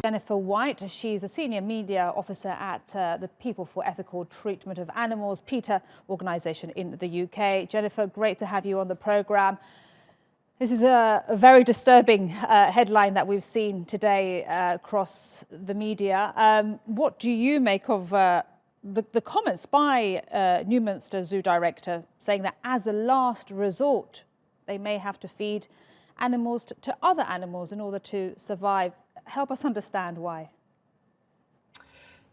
Jennifer White, she's a senior media officer at the People for Ethical Treatment of Animals, PETA organisation in the UK. Jennifer, great to have you on the programme. This is a very disturbing headline that we've seen today across the media. What do you make of the comments by Newminster Zoo director saying that as a last resort, they may have to feed animals to other animals in order to survive? Help us understand why.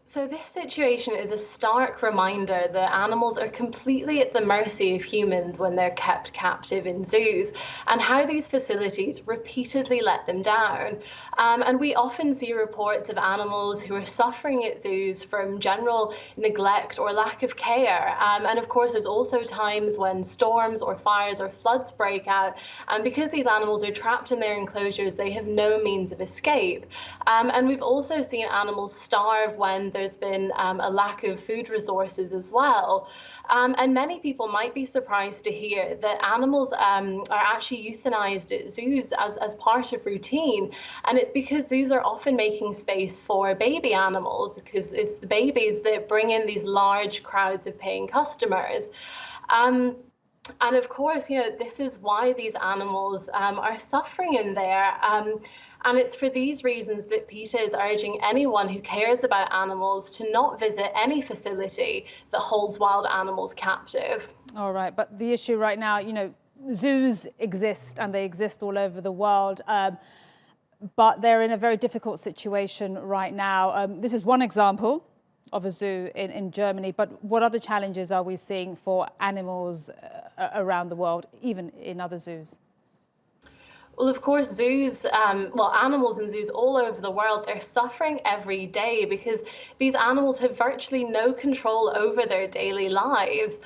So this situation is a stark reminder that animals are completely at the mercy of humans when they're kept captive in zoos, and how these facilities repeatedly let them down. And we often see reports of animals who are suffering at zoos from general neglect or lack of care. And of course, there's also times when storms or fires or floods break out, and because these animals are trapped in their enclosures, they have no means of escape. And we've also seen animals starve when there's been a lack of food resources as well. And many people might be surprised to hear that animals are actually euthanized at zoos as part of routine. And it's because zoos are often making space for baby animals, because it's the babies that bring in these large crowds of paying customers. And of course, this is why these animals are suffering in there. And it's for these reasons that PETA is urging anyone who cares about animals to not visit any facility that holds wild animals captive. All right, but the issue right now, zoos exist and they exist all over the world, but they're in a very difficult situation right now. This is one example of a zoo in Germany, but what other challenges are we seeing for animals around the world, even in other zoos? Well, of course, zoos, animals in zoos all over the world, they're suffering every day because these animals have virtually no control over their daily lives.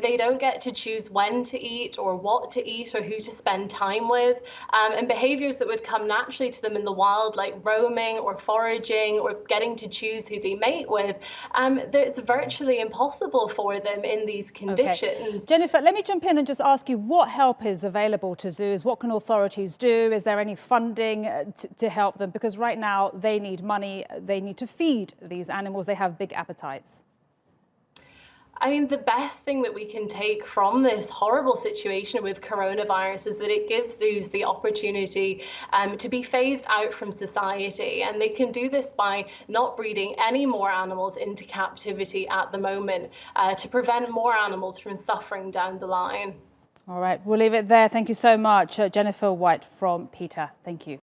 They don't get to choose when to eat or what to eat or who to spend time with. And behaviors that would come naturally to them in the wild, like roaming or foraging or getting to choose who they mate with, it's virtually impossible for them in these conditions. Okay. Jennifer, let me jump in and just ask you, what help is available to zoos? What can authorities do? Is there any funding to help them? Because right now they need money, they need to feed these animals, they have big appetites. I mean, the best thing that we can take from this horrible situation with coronavirus is that it gives zoos the opportunity to be phased out from society. And they can do this by not breeding any more animals into captivity at the moment to prevent more animals from suffering down the line. All right, we'll leave it there. Thank you so much, Jennifer White from PETA. Thank you.